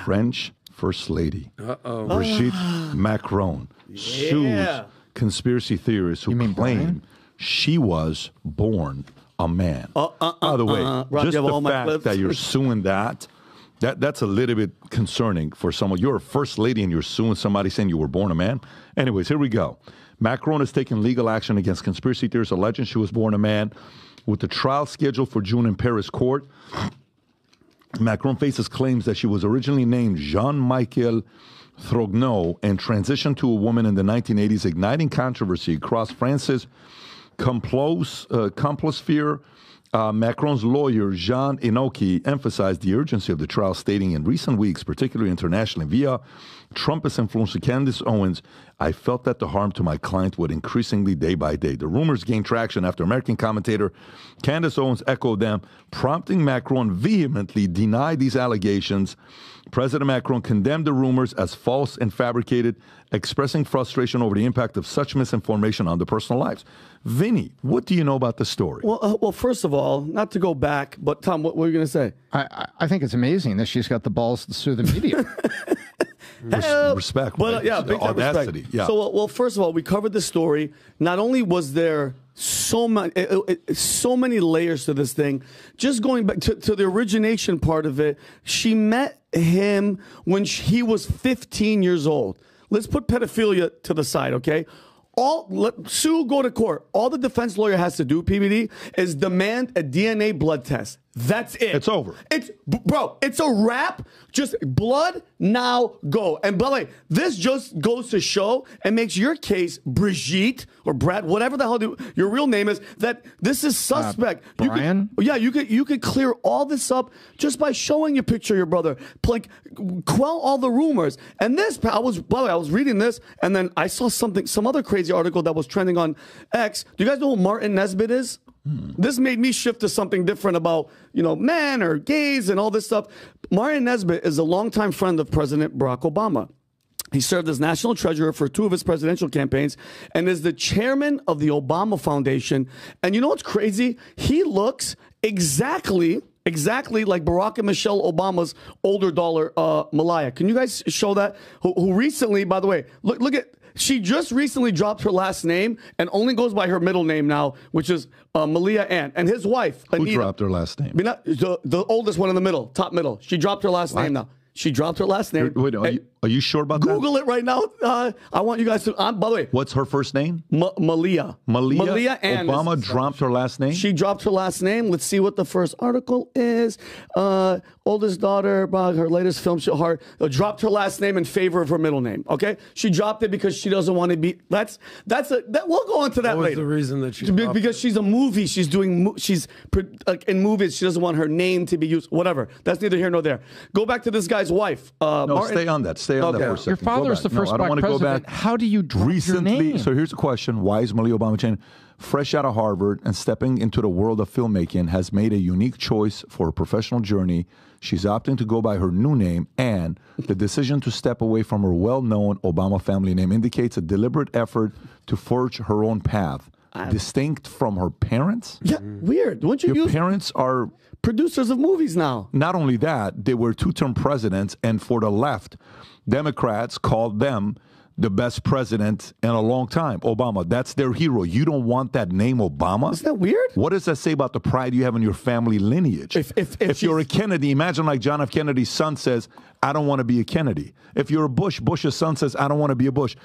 French First Lady Brigitte Macron sues conspiracy theorists who claim she was born a man. By the way, just the fact that you're suing that's a little bit concerning for someone. You're a first lady and you're suing somebody saying you were born a man. Anyways, here we go. Macron has taken legal action against conspiracy theorists alleging she was born a man. With the trial scheduled for June in Paris court, Macron faces claims that she was originally named Jean-Michel Throgneux and transitioned to a woman in the 1980s, igniting controversy across France's complosphere. Macron's lawyer, Jean Inoki, emphasized the urgency of the trial, stating in recent weeks, particularly internationally, via Trumpist influencer Candace Owens, I felt that the harm to my client would increasingly day by day. The rumors gained traction after American commentator Candace Owens echoed them, prompting Macron vehemently deny these allegations. President Macron condemned the rumors as false and fabricated, expressing frustration over the impact of such misinformation on their personal lives. Vinny, what do you know about the story? Well, first of all, not to go back, but Tom, what were you going to say? I think it's amazing that she's got the balls to sue the media. Respect, but right? big audacity. Respect. Yeah. So, first of all, we covered the story. Not only was there so many layers to this thing, just going back to the origination part of it, she met him when he was 15 years old. Let's put pedophilia to the side, okay? Sue, go to court. All the defense lawyer has to do, PBD, is demand a DNA blood test. That's it. It's over. It's a wrap. Just blood, now go. And by the way, this just goes to show and makes your case, Brigitte or Brad, whatever the hell your real name is, that this is suspect. Brian? You could clear all this up just by showing your picture of your brother. Like, quell all the rumors. And this, by the way, I was reading this, and then I saw some other crazy article that was trending on X. Do you guys know who Martin Nesbitt is? This made me shift to something different about, men or gays and all this stuff. Martin Nesbitt is a longtime friend of President Barack Obama. He served as national treasurer for 2 of his presidential campaigns and is the chairman of the Obama Foundation. And you know what's crazy? He looks exactly like Barack and Michelle Obama's older daughter, Malaya. Can you guys show that? Who recently, by the way, look at... She just recently dropped her last name and only goes by her middle name now, which is Malia Ann. And his wife, Anita. Who dropped her last name? The oldest one in the middle, top middle. She dropped her last name now. She dropped her last name. Wait, are you sure about Google it right now. I want you guys to... by the way... What's her first name? Malia. Malia Ann. Obama dropped her last name? She dropped her last name. Let's see what the first article is. Oldest daughter, her latest film, dropped her last name in favor of her middle name. Okay? She dropped it because she doesn't want to be... We'll go into that later. What was the reason that she... Because she's a movie. She's in movies. She doesn't want her name to be used. Whatever. That's neither here nor there. Go back to this guy's wife. Martin. Stay on that. Stay on that for a second. Your father is the first black president. How do you drop your name? So here's the question. Why is Malia Obama changing? Fresh out of Harvard and stepping into the world of filmmaking, has made a unique choice for her professional journey. She's opting to go by her new name, and the decision to step away from her well-known Obama family name indicates a deliberate effort to forge her own path, distinct from her parents. Yeah, weird. Your parents are producers of movies now. Not only that, they were 2-term presidents, and for the left, Democrats called them the best president in a long time, Obama. That's their hero. You don't want that name, Obama? Isn't that weird? What does that say about the pride you have in your family lineage? If you're a Kennedy, imagine like John F. Kennedy's son says, I don't want to be a Kennedy. If you're a Bush, Bush's son says, I don't want to be a Bush.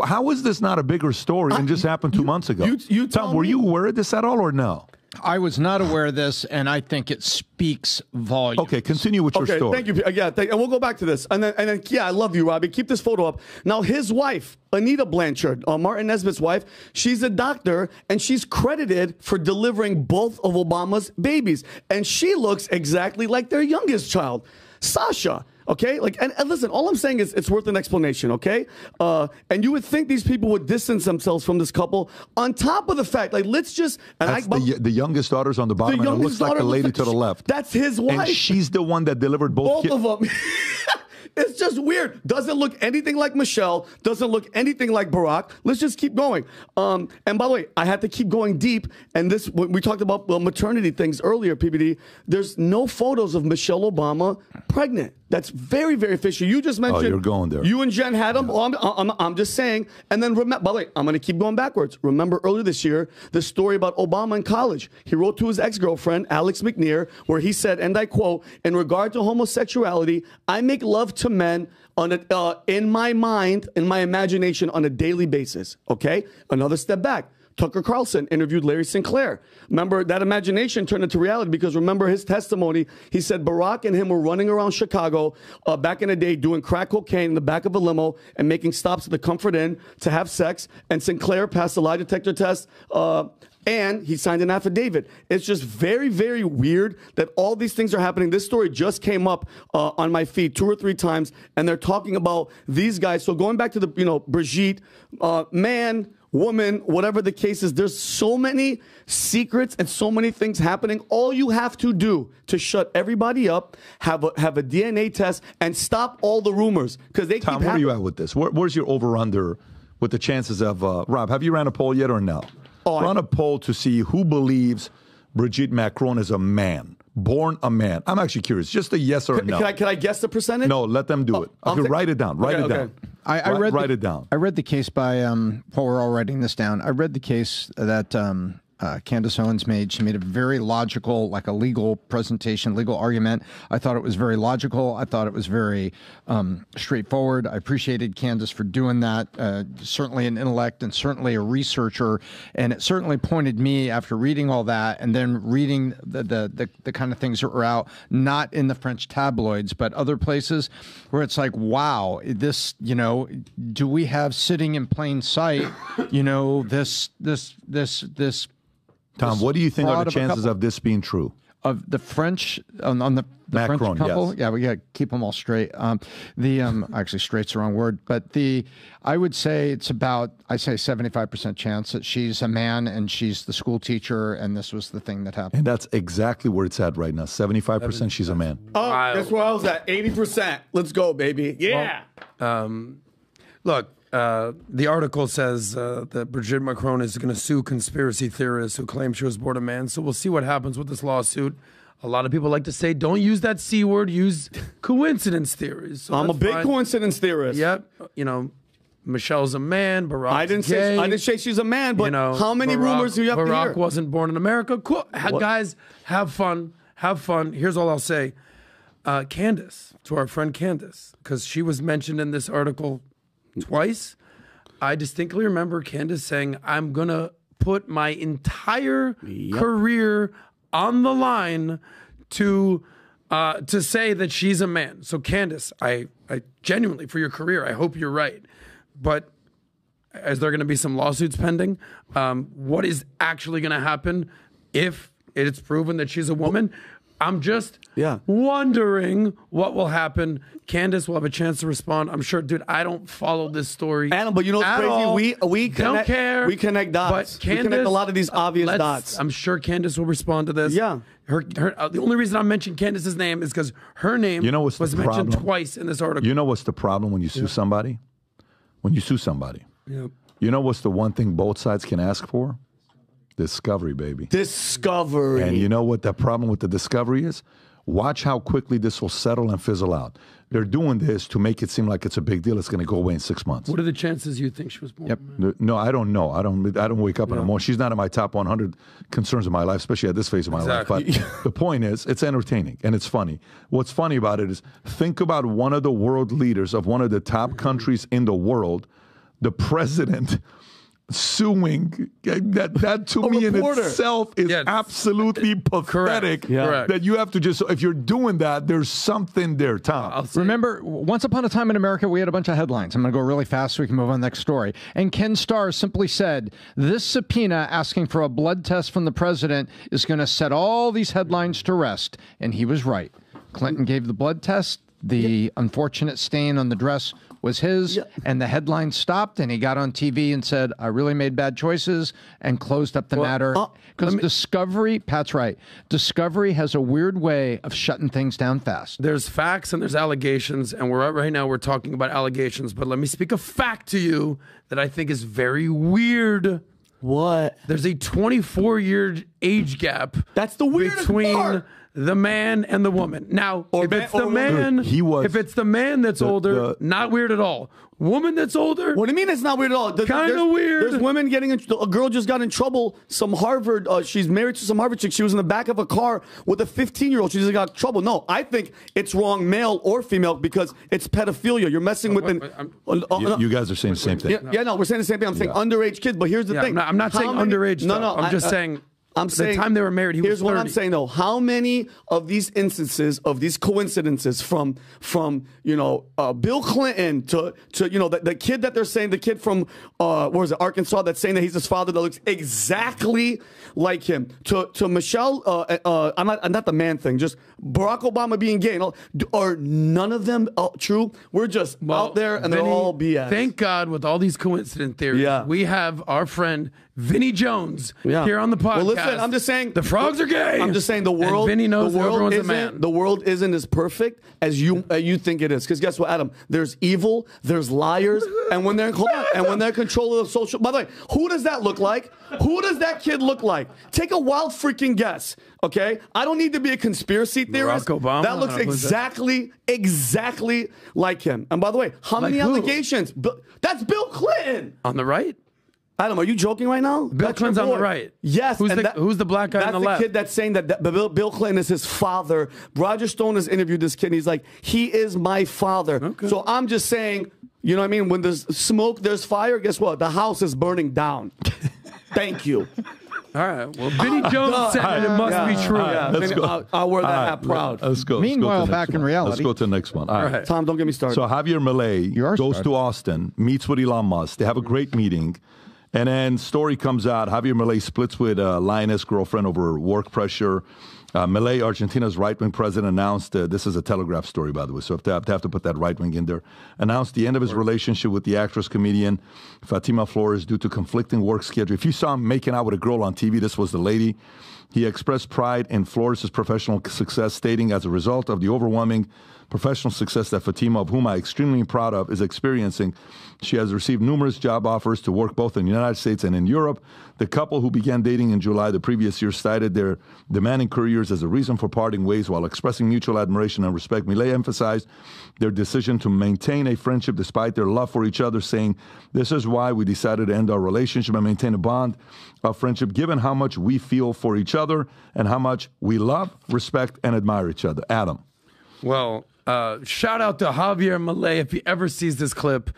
How is this not a bigger story and just happened 2 months ago? Tom, were you aware of this at all or no? I was not aware of this, and I think it speaks volumes. Okay, continue with your story. Thank you. And we'll go back to this. And then, I love you, Robbie. Keep this photo up. Now, his wife, Anita Blanchard, Martin Nesbitt's wife, she's a doctor, and she's credited for delivering both of Obama's babies. And she looks exactly like their youngest child, Sasha. Okay, and listen, all I'm saying is it's worth an explanation, okay? And you would think these people would distance themselves from this couple on top of the fact, let's just... the youngest daughter's on the bottom, and it looks like the lady to the left. That's his wife. And she's the one that delivered both of them. It's just weird. Doesn't look anything like Michelle. Doesn't look anything like Barack. Let's just keep going. And by the way, I had to keep going deep. And this, when we talked about maternity things earlier, PBD, there's no photos of Michelle Obama pregnant. That's very, very fishy. You just mentioned. Oh, you're going there. You and Jen had them. Yeah. I'm just saying. And then, by the way, I'm going to keep going backwards. Remember earlier this year, the story about Obama in college. He wrote to his ex-girlfriend, Alex McNear, where he said, and I quote, in regard to homosexuality, I make love to men in my mind, in my imagination, on a daily basis. Okay? Another step back. Tucker Carlson interviewed Larry Sinclair. Remember, that imagination turned into reality because remember his testimony. He said Barack and him were running around Chicago back in the day doing crack cocaine in the back of a limo and making stops at the Comfort Inn to have sex. And Sinclair passed a lie detector test and he signed an affidavit. It's just very, very weird that all these things are happening. This story just came up on my feed 2 or 3 times, and they're talking about these guys. So going back to the, Brigitte, man, woman, whatever the case is, there's so many secrets and so many things happening. All you have to do to shut everybody up, have a DNA test, and stop all the rumors because they Tom, keep where are you at with this? Where's your over-under with the chances of, Rob, have you ran a poll yet or no? Run a poll to see who believes Brigitte Macron is a man. Born a man. I'm actually curious. Just a yes or no. Can I guess the percentage? No, let them do it. Okay, write it down. Write it down. Write it down. I read the case by, while we're all writing this down, I read the case that Candace Owens made. She made a very logical, like a legal presentation, legal argument. I thought it was very logical. I thought it was very straightforward. I appreciated Candace for doing that. Certainly an intellect and certainly a researcher. And it certainly pointed me, after reading all that and then reading the kind of things that were out, not in the French tabloids, but other places where it's like, wow, this, do we have sitting in plain sight, this Tom, what do you think are the chances of this being true? Of the French, on the Macron, French couple? Yes. Yeah, we got to keep them all straight. Actually, straight's the wrong word, but I would say it's about, I say 75% chance that she's a man and she's the school teacher and this was the thing that happened. And that's exactly where it's at right now. 75% she's a man. Oh, that's where I was at. 80%. Let's go, baby. Yeah. Look. The article says that Brigitte Macron is going to sue conspiracy theorists who claim she was born a man. So we'll see what happens with this lawsuit. A lot of people like to say, don't use that C word, use coincidence theories. So I'm a big coincidence theorist. Yep. Michelle's a man, Barack's I didn't say she's a man, but how many Barack, rumors do you have to hear? Barack wasn't born in America. Cool. Guys, have fun. Have fun. Here's all I'll say. Candace, to our friend Candace, because she was mentioned in this article twice. I distinctly remember Candace saying, I'm going to put my entire career on the line to say that she's a man. So Candace, I genuinely, for your career, I hope you're right. But is there going to be some lawsuits pending? What is actually going to happen if it's proven that she's a woman? I'm just wondering what will happen. Candace will have a chance to respond. I'm sure, dude, I don't follow this story. Adam, but you know what's crazy? We connect, don't care. We connect dots. But Candace, we connect a lot of these obvious dots. I'm sure Candace will respond to this. Yeah. The only reason I'm mentioning Candace's name is because her name was mentioned twice in this article. You know what's the problem when you sue somebody? When you sue somebody. Yep. You know what's the one thing both sides can ask for? Discovery, baby. Discovery. And you know what the problem with the discovery is? Watch how quickly this will settle and fizzle out. They're doing this to make it seem like it's a big deal. It's going to go away in 6 months. What are the chances you think she was born? Yep. No, I don't know. I don't wake up in the morning. She's not in my top 100 concerns of my life, especially at this phase of my life. But the point is, it's entertaining and it's funny. What's funny about it is, think about one of the world leaders of one of the top countries in the world, the president, suing. That to me in itself is absolutely pathetic. Correct. That you have to just, if you're doing that, there's something there, Tom. Remember, once upon a time in America, we had a bunch of headlines. I'm going to go really fast so we can move on to the next story. And Ken Starr simply said, this subpoena asking for a blood test from the president is going to set all these headlines to rest. And he was right. Clinton gave the blood test. the unfortunate stain on the dress was his, and the headline stopped, and he got on TV and said, I really made bad choices, and closed up the matter. Because Discovery, Pat's right, Discovery has a weird way of shutting things down fast. There's facts and there's allegations, and right now we're talking about allegations, but let me speak a fact to you that I think is very weird. What? There's a 24-year age gap. That's the weirdest between part. The man and the woman. Now, if it's the man that's older, not weird at all. Woman that's older. What do you mean it's not weird at all? Kind of weird. There's women getting a girl just got in trouble. Some Harvard, she's married to some Harvard chick. She was in the back of a car with a 15-year-old. She just got in trouble. No, I think it's wrong, male or female, because it's pedophilia. You're messing with you guys are saying the same thing. Yeah, no, we're saying the same thing. I'm saying underage kids, but here's the thing. I'm not saying underage. No, I'm just saying. I'm saying the time they were married, he was 30. Here's what I'm saying though: how many of these instances, of these coincidences, from Bill Clinton to the kid that they're saying, the kid from what was it, Arkansas, that's saying that he's his father that looks exactly like him, to Michelle, I'm not the man thing, just Barack Obama being gay, are none of them true? We're just out there and they're all BS. Thank God, with all these coincident theories, we have our friend Vinny Jones here on the podcast. Well, listen, I'm just saying the frogs are gay. I'm just saying the world. And Vinny knows everyone's a man. The world isn't as perfect as you think it is. Because guess what, Adam? There's evil, there's liars, and when they're in control of the social. By the way, who does that look like? Who does that kid look like? Take a wild freaking guess. Okay, I don't need to be a conspiracy theorist. Barack Obama. That looks exactly like him. And by the way, how many allegations? That's Bill Clinton on the right. Adam, are you joking right now? Bill Clinton's on the right. Yes. Who's the black guy on the left? That's the kid that's saying that Bill Clinton is his father. Roger Stone has interviewed this kid, and he's like, he is my father. Okay. So I'm just saying, you know what I mean? When there's smoke, there's fire. Guess what? The house is burning down. Thank you. All right. Well, Vinny Jones said it must be true. I'll wear that hat proud. Let's go. Meanwhile, back in reality. Let's go to the next one. All right. Tom, don't get me started. So Javier Milei goes to Austin, meets with Elon Musk. They have a great meeting. And then story comes out, Javier Milei splits with Lioness girlfriend over work pressure. Milei, Argentina's right-wing president, announced, this is a Telegraph story, by the way, so I have to put that right-wing in there, announced the end of his relationship with the actress-comedian Fatima Flores due to conflicting work schedule. If you saw him making out with a girl on TV, this was the lady. He expressed pride in Flores' professional success, stating, as a result of the overwhelming professional success that Fatima, of whom I'm extremely proud of, is experiencing, she has received numerous job offers to work both in the United States and in Europe. The couple, who began dating in July the previous year, cited their demanding careers as a reason for parting ways while expressing mutual admiration and respect. Milei emphasized their decision to maintain a friendship despite their love for each other, saying, this is why we decided to end our relationship and maintain a bond of friendship, given how much we feel for each other and how much we love, respect, and admire each other. Adam. Well, shout out to Javier Milei. If he ever sees this clip,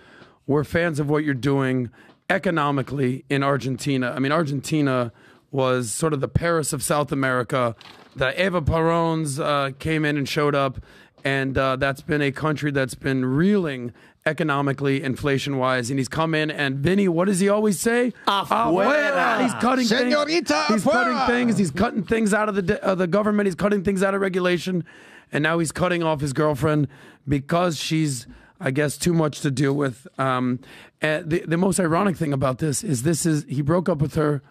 we're fans of what you're doing economically in Argentina. I mean, Argentina was sort of the Paris of South America. The Eva Perón's came in and showed up, and that's been a country that's been reeling economically, inflation-wise, and he's come in, and Vinny, what does he always say? Afuera. He's cutting Señorita, things. He's cutting things. He's cutting things out of the government. He's cutting things out of regulation, and now he's cutting off his girlfriend because she's, I guess, too much to deal with. And the most ironic thing about this is he broke up with her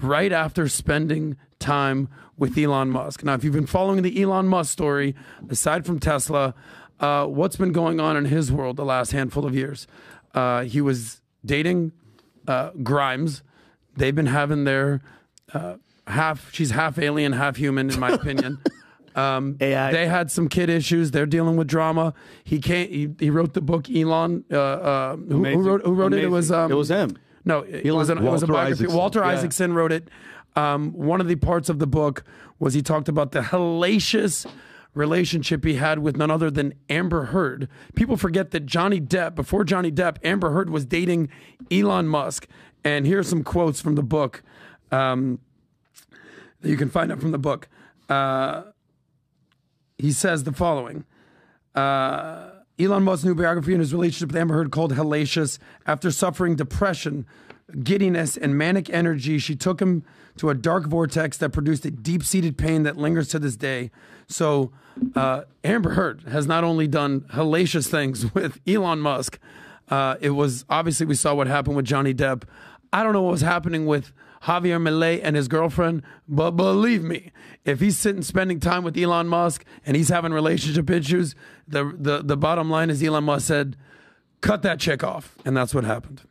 right after spending time with Elon Musk. Now, if you've been following the Elon Musk story, aside from Tesla, what's been going on in his world the last handful of years? He was dating Grimes. They've been having their she's half alien, half human, in my opinion. AI. They had some kid issues. They're dealing with drama. He wrote the book Elon. Who wrote it? It was him. No, it was a biography. Walter Isaacson wrote it. One of the parts of the book was he talked about the hellacious relationship he had with none other than Amber Heard. People forget that before Johnny Depp, Amber Heard was dating Elon Musk. And here's some quotes from the book that you can find out from the book. He says the following. Elon Musk's new biography and his relationship with Amber Heard called hellacious. After suffering depression giddiness and manic energy. She took him to a dark vortex that produced a deep-seated pain that lingers to this day. So Amber Heard has not only done hellacious things with Elon Musk, it was obviously we saw what happened with Johnny Depp. I don't know what was happening with Javier Milei and his girlfriend, but believe me, if he's sitting spending time with Elon Musk and he's having relationship issues, the bottom line is Elon Musk said, cut that chick off. And that's what happened.